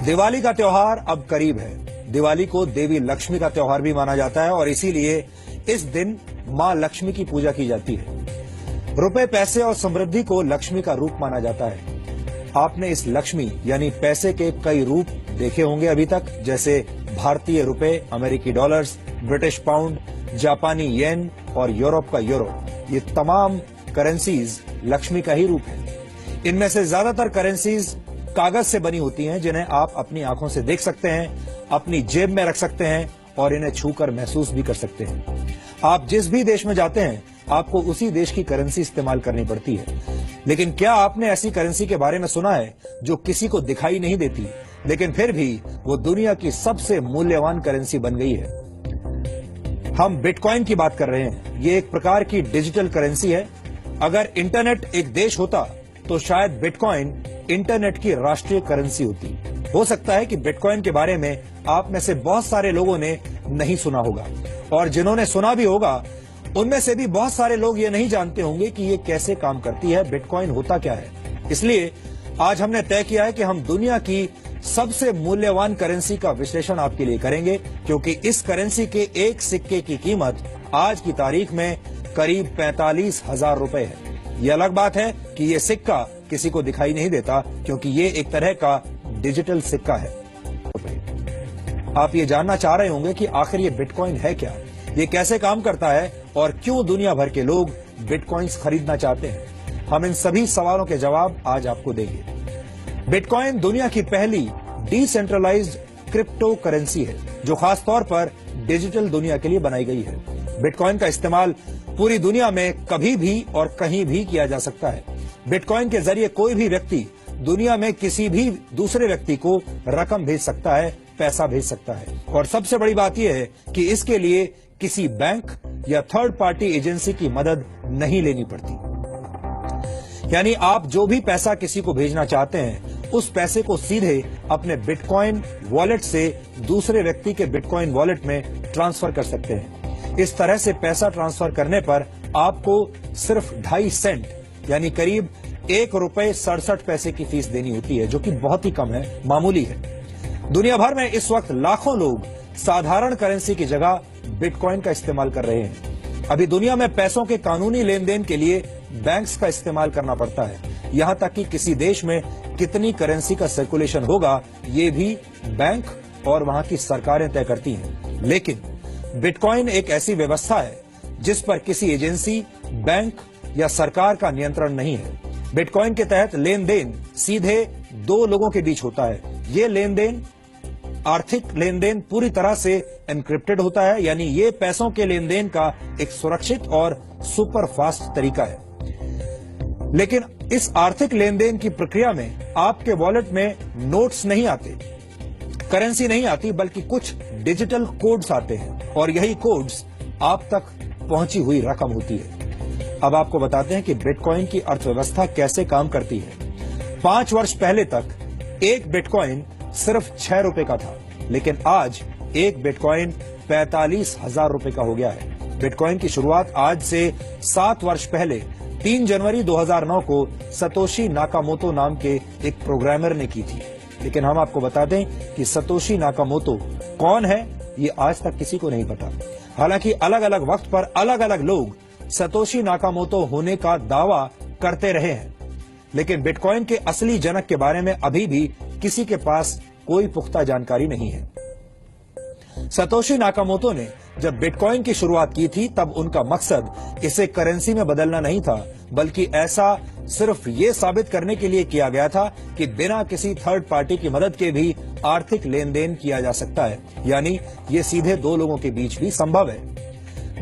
दिवाली का त्योहार अब करीब है। दिवाली को देवी लक्ष्मी का त्योहार भी माना जाता है और इसीलिए इस दिन मां लक्ष्मी की पूजा की जाती है। रुपए, पैसे और समृद्धि को लक्ष्मी का रूप माना जाता है। आपने इस लक्ष्मी यानी पैसे के कई रूप देखे होंगे अभी तक, जैसे भारतीय रुपए, अमेरिकी डॉलर्स, ब्रिटिश पाउंड, जापानी येन और यूरोप का यूरो। ये तमाम करेंसीज लक्ष्मी का ही रूप है। इनमें से ज्यादातर करेंसीज कागज से बनी होती हैं, जिन्हें आप अपनी आंखों से देख सकते हैं, अपनी जेब में रख सकते हैं और इन्हें छूकर महसूस भी कर सकते हैं। आप जिस भी देश में जाते हैं, आपको उसी देश की करेंसी इस्तेमाल करनी पड़ती है। लेकिन क्या आपने ऐसी करेंसी के बारे में सुना है जो किसी को दिखाई नहीं देती, लेकिन फिर भी वो दुनिया की सबसे मूल्यवान करेंसी बन गई है? हम बिटकॉइन की बात कर रहे हैं। ये एक प्रकार की डिजिटल करेंसी है। अगर इंटरनेट एक देश होता तो शायद बिटकॉइन इंटरनेट की राष्ट्रीय करेंसी होती। हो सकता है कि बिटकॉइन के बारे में आप में से बहुत सारे लोगों ने नहीं सुना होगा, और जिन्होंने सुना भी होगा उनमें से भी बहुत सारे लोग ये नहीं जानते होंगे कि ये कैसे काम करती है, बिटकॉइन होता क्या है। इसलिए आज हमने तय किया है कि हम दुनिया की सबसे मूल्यवान करेंसी का विश्लेषण आपके लिए करेंगे, क्योंकि इस करेंसी के एक सिक्के की कीमत आज की तारीख में करीब 45,000 रुपए है। ये अलग बात है कि ये सिक्का किसी को दिखाई नहीं देता, क्योंकि ये एक तरह का डिजिटल सिक्का है। आप ये जानना चाह रहे होंगे कि आखिर ये बिटकॉइन है क्या, ये कैसे काम करता है और क्यों दुनिया भर के लोग बिटकॉइंस खरीदना चाहते हैं। हम इन सभी सवालों के जवाब आज आपको देंगे। बिटकॉइन दुनिया की पहली डिसेंट्रलाइज्ड क्रिप्टो करेंसी है, जो खासतौर पर डिजिटल दुनिया के लिए बनाई गई है। बिटकॉइन का इस्तेमाल पूरी दुनिया में कभी भी और कहीं भी किया जा सकता है। बिटकॉइन के जरिए कोई भी व्यक्ति दुनिया में किसी भी दूसरे व्यक्ति को रकम भेज सकता है, पैसा भेज सकता है। और सबसे बड़ी बात यह है कि इसके लिए किसी बैंक या थर्ड पार्टी एजेंसी की मदद नहीं लेनी पड़ती। यानी आप जो भी पैसा किसी को भेजना चाहते हैं, उस पैसे को सीधे अपने बिटकॉइन वॉलेट से दूसरे व्यक्ति के बिटकॉइन वॉलेट में ट्रांसफर कर सकते हैं। इस तरह से पैसा ट्रांसफर करने पर आपको सिर्फ 2.5 सेंट यानी करीब ₹1.67 की फीस देनी होती है, जो कि बहुत ही कम है, मामूली है। दुनिया भर में इस वक्त लाखों लोग साधारण करेंसी की जगह बिटकॉइन का इस्तेमाल कर रहे हैं। अभी दुनिया में पैसों के कानूनी लेन देन के लिए बैंक्स का इस्तेमाल करना पड़ता है। यहां तक कि किसी देश में कितनी करेंसी का सर्कुलेशन होगा, ये भी बैंक और वहां की सरकारें तय करती हैं। लेकिन बिटकॉइन एक ऐसी व्यवस्था है जिस पर किसी एजेंसी, बैंक या सरकार का नियंत्रण नहीं है। बिटकॉइन के तहत लेन देन सीधे दो लोगों के बीच होता है। ये लेन देन, आर्थिक लेन देन, पूरी तरह से एनक्रिप्टेड होता है, यानी ये पैसों के लेन देन का एक सुरक्षित और सुपर फास्ट तरीका है। लेकिन इस आर्थिक लेन देन की प्रक्रिया में आपके वॉलेट में नोट्स नहीं आते, करेंसी नहीं आती, बल्कि कुछ डिजिटल कोड्स आते हैं, और यही कोड्स आप तक पहुंची हुई रकम होती है। अब आपको बताते हैं कि बिटकॉइन की अर्थव्यवस्था कैसे काम करती है। 5 वर्ष पहले तक एक बिटकॉइन सिर्फ 6 रुपए का था, लेकिन आज एक बिटकॉइन 45,000 रुपए का हो गया है। बिटकॉइन की शुरुआत आज से 7 वर्ष पहले 3 जनवरी 2009 को सतोशी नाकामोतो नाम के एक प्रोग्रामर ने की थी। लेकिन हम आपको बता दें कि सतोशी नाकामोतो कौन है, ये आज तक किसी को नहीं पता। हालांकि अलग अलग वक्त पर अलग अलग लोग सतोशी नाकामोतो होने का दावा करते रहे हैं, लेकिन बिटकॉइन के असली जनक के बारे में अभी भी किसी के पास कोई पुख्ता जानकारी नहीं है। सतोशी नाकामोतो ने जब बिटकॉइन की शुरुआत की थी, तब उनका मकसद इसे करेंसी में बदलना नहीं था, बल्कि ऐसा सिर्फ ये साबित करने के लिए किया गया था कि बिना किसी थर्ड पार्टी की मदद के भी आर्थिक लेन देन किया जा सकता है, यानी ये सीधे दो लोगों के बीच भी संभव है।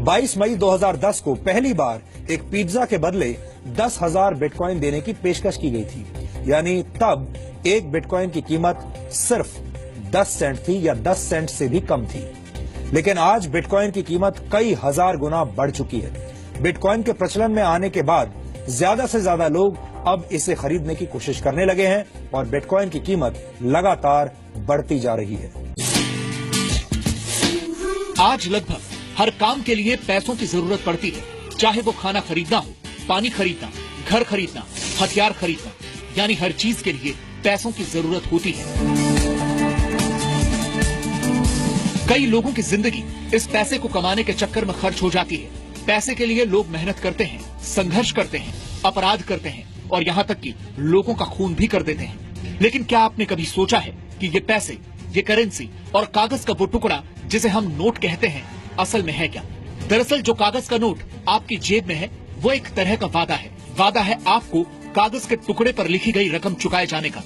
22 मई 2010 को पहली बार एक पिज्जा के बदले 10,000 बिटकॉइन देने की पेशकश की गई थी, यानी तब एक बिटकॉइन की कीमत सिर्फ 10 सेंट थी या 10 सेंट से भी कम थी। लेकिन आज बिटकॉइन की कीमत कई हजार गुना बढ़ चुकी है। बिटकॉइन के प्रचलन में आने के बाद ज्यादा से ज्यादा लोग अब इसे खरीदने की कोशिश करने लगे हैं और बिटकॉइन की कीमत लगातार बढ़ती जा रही है। आज लगभग हर काम के लिए पैसों की जरूरत पड़ती है, चाहे वो खाना खरीदना हो, पानी खरीदना, घर खरीदना, हथियार खरीदना, यानी हर चीज के लिए पैसों की जरूरत होती है। कई लोगों की जिंदगी इस पैसे को कमाने के चक्कर में खर्च हो जाती है। पैसे के लिए लोग मेहनत करते हैं, संघर्ष करते हैं, अपराध करते हैं और यहाँ तक कि लोगों का खून भी कर देते हैं। लेकिन क्या आपने कभी सोचा है कि ये पैसे, ये करेंसी और कागज का वो टुकड़ा जिसे हम नोट कहते हैं, असल में है क्या? दरअसल जो कागज का नोट आपकी जेब में है वो एक तरह का वादा है। वादा है आपको कागज के टुकड़े पर लिखी गई रकम चुकाए जाने का।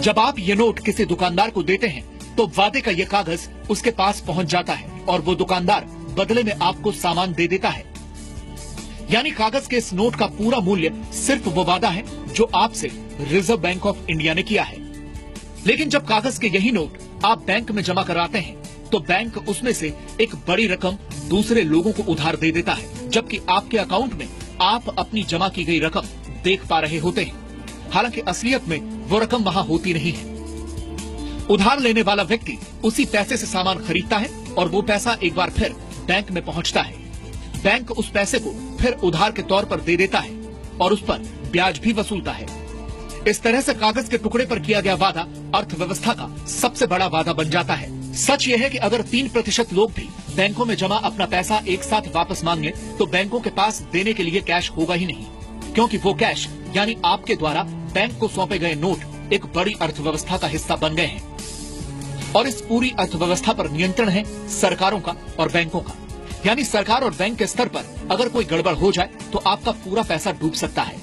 जब आप ये नोट किसी दुकानदार को देते हैं तो वादे का ये कागज उसके पास पहुंच जाता है और वो दुकानदार बदले में आपको सामान दे देता है। यानी कागज के इस नोट का पूरा मूल्य सिर्फ वो वादा है जो आपसे रिजर्व बैंक ऑफ इंडिया ने किया है। लेकिन जब कागज के यही नोट आप बैंक में जमा कराते हैं तो बैंक उसमें से एक बड़ी रकम दूसरे लोगों को उधार दे देता है, जबकि आपके अकाउंट में आप अपनी जमा की गई रकम देख पा रहे होते हैं। हालांकि असलियत में वो रकम वहां होती नहीं है। उधार लेने वाला व्यक्ति उसी पैसे से सामान खरीदता है और वो पैसा एक बार फिर बैंक में पहुंचता है। बैंक उस पैसे को फिर उधार के तौर पर दे देता है और उस पर ब्याज भी वसूलता है। इस तरह से कागज के टुकड़े पर किया गया वादा अर्थव्यवस्था का सबसे बड़ा वादा बन जाता है। सच यह है कि अगर 3% लोग भी बैंकों में जमा अपना पैसा एक साथ वापस मांग ले तो बैंकों के पास देने के लिए कैश होगा ही नहीं, क्योंकि वो कैश यानी आपके द्वारा बैंक को सौंपे गए नोट एक बड़ी अर्थव्यवस्था का हिस्सा बन गए हैं। और इस पूरी अर्थव्यवस्था पर नियंत्रण है सरकारों का और बैंकों का। यानी सरकार और बैंक के स्तर पर अगर कोई गड़बड़ हो जाए तो आपका पूरा पैसा डूब सकता है।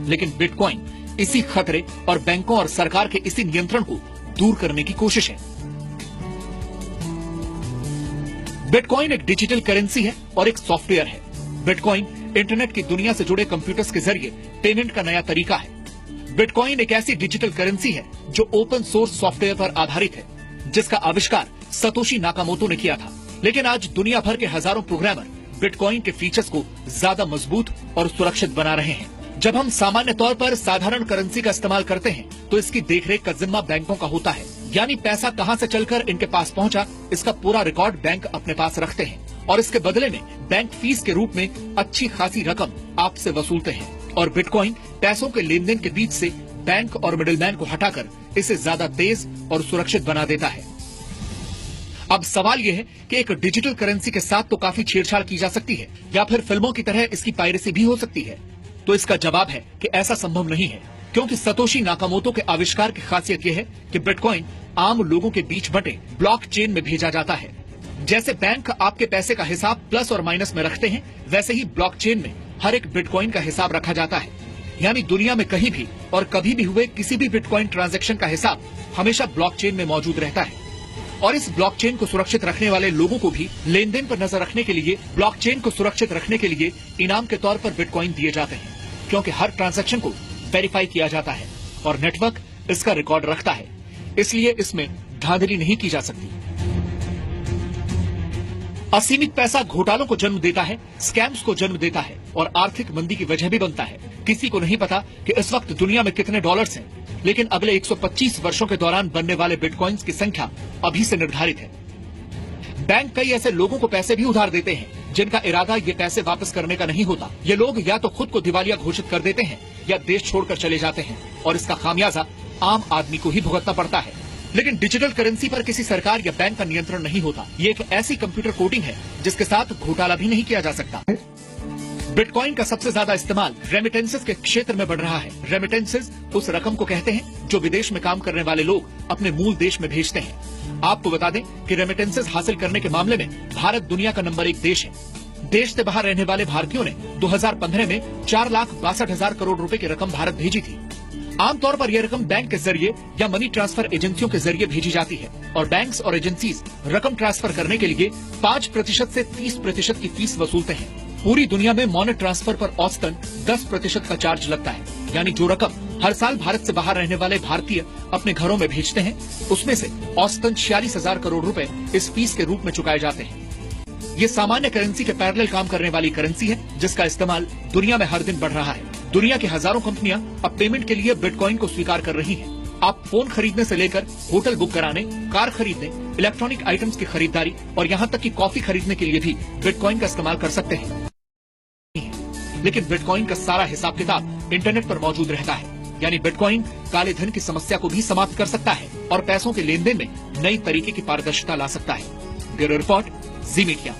लेकिन बिटकॉइन इसी खतरे और बैंकों और सरकार के इसी नियंत्रण को दूर करने की कोशिश है। बिटकॉइन एक डिजिटल करेंसी है और एक सॉफ्टवेयर है। बिटकॉइन इंटरनेट की दुनिया से जुड़े कंप्यूटर्स के जरिए पेमेंट का नया तरीका है। बिटकॉइन एक ऐसी डिजिटल करेंसी है जो ओपन सोर्स सॉफ्टवेयर पर आधारित है, जिसका आविष्कार सतोशी नाकामोटो ने किया था। लेकिन आज दुनिया भर के हजारों प्रोग्रामर बिटकॉइन के फीचर्स को ज्यादा मजबूत और सुरक्षित बना रहे हैं। जब हम सामान्य तौर पर साधारण करेंसी का इस्तेमाल करते हैं तो इसकी देखरेख का जिम्मा बैंकों का होता है। यानी पैसा कहां से चलकर इनके पास पहुंचा, इसका पूरा रिकॉर्ड बैंक अपने पास रखते हैं और इसके बदले में बैंक फीस के रूप में अच्छी खासी रकम आपसे वसूलते हैं। और बिटकॉइन पैसों के लेन देन के बीच से बैंक और मिडिलमैन को हटाकर इसे ज्यादा तेज और सुरक्षित बना देता है। अब सवाल यह है कि एक डिजिटल करेंसी के साथ तो काफी छेड़छाड़ की जा सकती है या फिर फिल्मों की तरह इसकी पायरेसी भी हो सकती है। तो इसका जवाब है कि ऐसा संभव नहीं है, क्योंकि सतोशी नाकामोटो के आविष्कार की खासियत यह है कि बिटकॉइन आम लोगों के बीच बंटे ब्लॉकचेन में भेजा जाता है। जैसे बैंक आपके पैसे का हिसाब प्लस और माइनस में रखते हैं, वैसे ही ब्लॉकचेन में हर एक बिटकॉइन का हिसाब रखा जाता है। यानी दुनिया में कहीं भी और कभी भी हुए किसी भी बिटकॉइन ट्रांजैक्शन का हिसाब हमेशा ब्लॉकचेन में मौजूद रहता है। और इस ब्लॉकचेन को सुरक्षित रखने वाले लोगों को भी लेन देन पर नजर रखने के लिए, ब्लॉकचेन को सुरक्षित रखने के लिए इनाम के तौर पर बिटकॉइन दिए जाते हैं, क्योंकि हर ट्रांजैक्शन को वेरीफाई किया जाता है और नेटवर्क इसका रिकॉर्ड रखता है। इसलिए इसमें धांधली नहीं की जा सकती। असीमित पैसा घोटालों को जन्म देता है, स्कैम्स को जन्म देता है और आर्थिक मंदी की वजह भी बनता है। किसी को नहीं पता कि इस वक्त दुनिया में कितने डॉलर्स हैं, लेकिन अगले 125 वर्षों के दौरान बनने वाले बिटकॉइंस की संख्या अभी से निर्धारित है। बैंक कई ऐसे लोगों को पैसे भी उधार देते हैं जिनका इरादा ये पैसे वापस करने का नहीं होता। ये लोग या तो खुद को दिवालिया घोषित कर देते हैं या देश छोड़कर चले जाते हैं और इसका खामियाजा आम आदमी को ही भुगतना पड़ता है। लेकिन डिजिटल करेंसी पर किसी सरकार या बैंक का नियंत्रण नहीं होता। ये एक ऐसी कंप्यूटर कोडिंग है जिसके साथ घोटाला भी नहीं किया जा सकता। बिटकॉइन का सबसे ज्यादा इस्तेमाल रेमिटेंसेस के क्षेत्र में बढ़ रहा है। रेमिटेंसेस उस रकम को कहते हैं जो विदेश में काम करने वाले लोग अपने मूल देश में भेजते हैं। आपको बता दें कि रेमिटेंसेस हासिल करने के मामले में भारत दुनिया का नंबर 1 देश है। देश से बाहर रहने वाले भारतीयों ने 2015 में 4,62,000 करोड़ रुपए की रकम भारत भेजी थी। आमतौर पर यह रकम बैंक के जरिए या मनी ट्रांसफर एजेंसियों के जरिए भेजी जाती है और बैंक्स और एजेंसीज रकम ट्रांसफर करने के लिए 5% से 30% की फीस वसूलते हैं। पूरी दुनिया में मनी ट्रांसफर पर औसतन 10% का चार्ज लगता है। यानी जो रकम हर साल भारत से बाहर रहने वाले भारतीय अपने घरों में भेजते हैं, उसमें से औसतन 46,000 करोड़ रुपए इस फीस के रूप में चुकाए जाते हैं। ये सामान्य करेंसी के पैरेलल काम करने वाली करेंसी है जिसका इस्तेमाल दुनिया में हर दिन बढ़ रहा है। दुनिया की हजारों कंपनियां अब पेमेंट के लिए बिटकॉइन को स्वीकार कर रही हैं। आप फोन खरीदने से लेकर होटल बुक कराने, कार खरीदने, इलेक्ट्रॉनिक आइटम्स की खरीदारी और यहाँ तक कि कॉफी खरीदने के लिए भी बिटकॉइन का इस्तेमाल कर सकते हैं। लेकिन बिटकॉइन का सारा हिसाब किताब इंटरनेट पर मौजूद रहता है। यानी बिटकॉइन काले धन की समस्या को भी समाप्त कर सकता है और पैसों के लेन देन में नई तरीके की पारदर्शिता ला सकता है। ब्यूरो रिपोर्ट, जी मीडिया।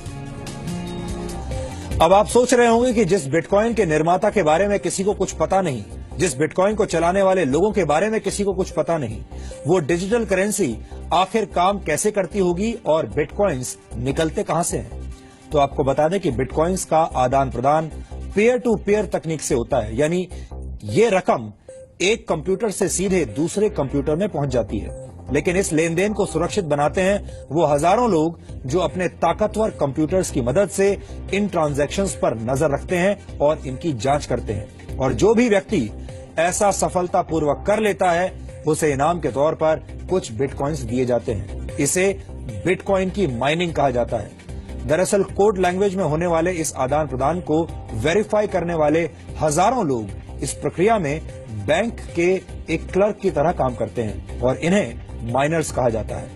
अब आप सोच रहे होंगे कि जिस बिटकॉइन के निर्माता के बारे में किसी को कुछ पता नहीं, जिस बिटकॉइन को चलाने वाले लोगों के बारे में किसी को कुछ पता नहीं, वो डिजिटल करेंसी आखिर काम कैसे करती होगी और बिटकॉइंस निकलते कहां से हैं? तो आपको बता दें कि बिटकॉइंस का आदान प्रदान पीयर टू पीयर तकनीक से होता है, यानी ये रकम एक कंप्यूटर से सीधे दूसरे कंप्यूटर में पहुंच जाती है। लेकिन इस लेन देन को सुरक्षित बनाते हैं वो हजारों लोग जो अपने ताकतवर कंप्यूटर्स की मदद से इन ट्रांजैक्शंस पर नजर रखते हैं और इनकी जांच करते हैं। और जो भी व्यक्ति ऐसा सफलतापूर्वक कर लेता है उसे इनाम के तौर पर कुछ बिटकॉइंस दिए जाते हैं। इसे बिटकॉइन की माइनिंग कहा जाता है। दरअसल कोड लैंग्वेज में होने वाले इस आदान प्रदान को वेरीफाई करने वाले हजारों लोग इस प्रक्रिया में बैंक के एक क्लर्क की तरह काम करते हैं और इन्हें माइनर्स कहा जाता है।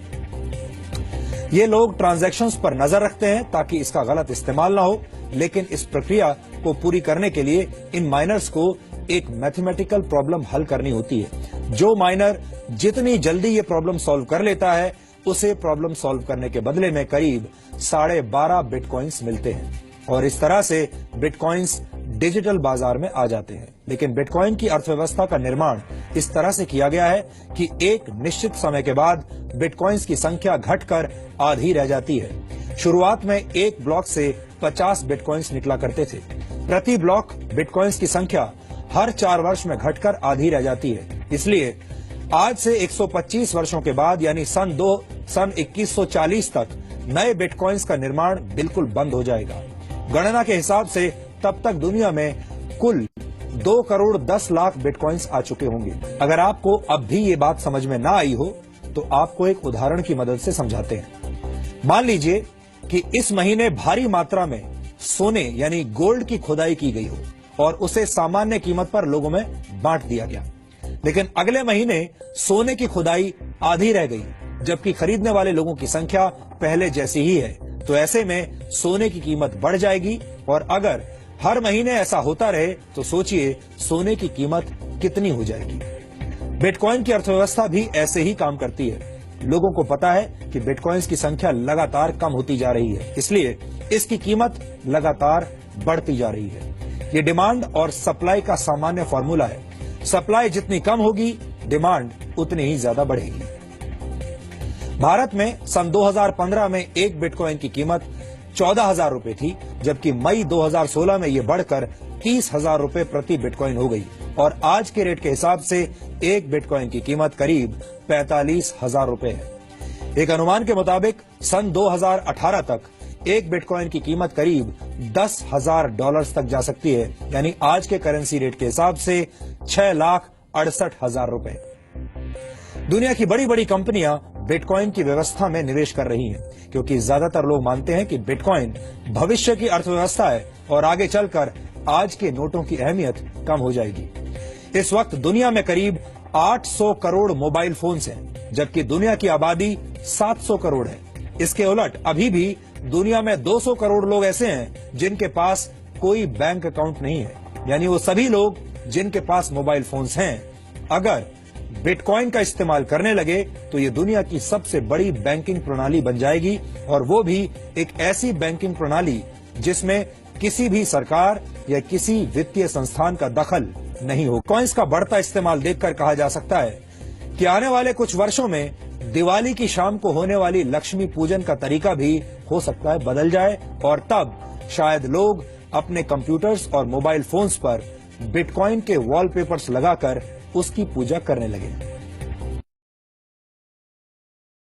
ये लोग ट्रांजैक्शंस पर नजर रखते हैं ताकि इसका गलत इस्तेमाल ना हो, लेकिन इस प्रक्रिया को पूरी करने के लिए इन माइनर्स को एक मैथमेटिकल प्रॉब्लम हल करनी होती है। जो माइनर जितनी जल्दी ये प्रॉब्लम सॉल्व कर लेता है उसे प्रॉब्लम सॉल्व करने के बदले में करीब 12.5 बिटकॉइंस मिलते हैं और इस तरह से बिटकॉइंस डिजिटल बाजार में आ जाते हैं। लेकिन बिटकॉइन की अर्थव्यवस्था का निर्माण इस तरह से किया गया है कि एक निश्चित समय के बाद बिटकॉइंस की संख्या घटकर आधी रह जाती है। शुरुआत में एक ब्लॉक से 50 बिटकॉइंस निकला करते थे। प्रति ब्लॉक बिटकॉइंस की संख्या हर 4 वर्ष में घटकर आधी रह जाती है। इसलिए आज से 125 वर्षों के बाद यानी सन 2140 तक नए बिटकॉइंस का निर्माण बिल्कुल बंद हो जाएगा। गणना के हिसाब से तब तक दुनिया में कुल 2 करोड़ 10 लाख बिटकॉइंस आ चुके होंगे। अगर आपको अब भी ये बात समझ में ना आई हो तो आपको एक उदाहरण की मदद से समझाते हैं। मान लीजिए कि इस महीने भारी मात्रा में सोने यानी गोल्ड की खुदाई की गई हो और उसे सामान्य कीमत पर लोगों में बांट दिया गया। लेकिन अगले महीने सोने की खुदाई आधी रह गई जबकि खरीदने वाले लोगों की संख्या पहले जैसी ही है। तो ऐसे में सोने की कीमत बढ़ जाएगी और अगर हर महीने ऐसा होता रहे तो सोचिए सोने की कीमत कितनी हो जाएगी। बिटकॉइन की अर्थव्यवस्था भी ऐसे ही काम करती है। लोगों को पता है कि बिटकॉइंस की संख्या लगातार कम होती जा रही है, इसलिए इसकी कीमत लगातार बढ़ती जा रही है। ये डिमांड और सप्लाई का सामान्य फॉर्मूला है। सप्लाई जितनी कम होगी डिमांड उतनी ही ज्यादा बढ़ेगी। भारत में सन 2015 में एक बिटकॉइन की कीमत 14,000 रुपए थी, जबकि मई 2016 में यह बढ़कर 30,000 रुपए प्रति बिटकॉइन हो गई और आज के रेट के हिसाब से एक बिटकॉइन की कीमत करीब 45,000 रुपए है। एक अनुमान के मुताबिक सन 2018 तक एक बिटकॉइन की कीमत करीब $10,000 तक जा सकती है, यानी आज के करेंसी रेट के हिसाब से 6,68,000 रुपए। दुनिया की बड़ी बड़ी कंपनियां बिटकॉइन की व्यवस्था में निवेश कर रही हैं क्योंकि ज्यादातर लोग मानते हैं कि बिटकॉइन भविष्य की अर्थव्यवस्था है और आगे चलकर आज के नोटों की अहमियत कम हो जाएगी। इस वक्त दुनिया में करीब 800 करोड़ मोबाइल फोन्स हैं, जबकि दुनिया की आबादी 700 करोड़ है। इसके उलट अभी भी दुनिया में 200 करोड़ लोग ऐसे हैं जिनके पास कोई बैंक अकाउंट नहीं है, यानी वो सभी लोग जिनके पास मोबाइल फोन्स हैं अगर बिटकॉइन का इस्तेमाल करने लगे तो ये दुनिया की सबसे बड़ी बैंकिंग प्रणाली बन जाएगी और वो भी एक ऐसी बैंकिंग प्रणाली जिसमें किसी भी सरकार या किसी वित्तीय संस्थान का दखल नहीं हो। कॉइन्स का बढ़ता इस्तेमाल देखकर कहा जा सकता है कि आने वाले कुछ वर्षों में दिवाली की शाम को होने वाली लक्ष्मी पूजन का तरीका भी हो सकता है बदल जाए और तब शायद लोग अपने कंप्यूटर्स और मोबाइल फोन्स पर बिटकॉइन के वॉलपेपर्स लगाकर उसकी पूजा करने लगे।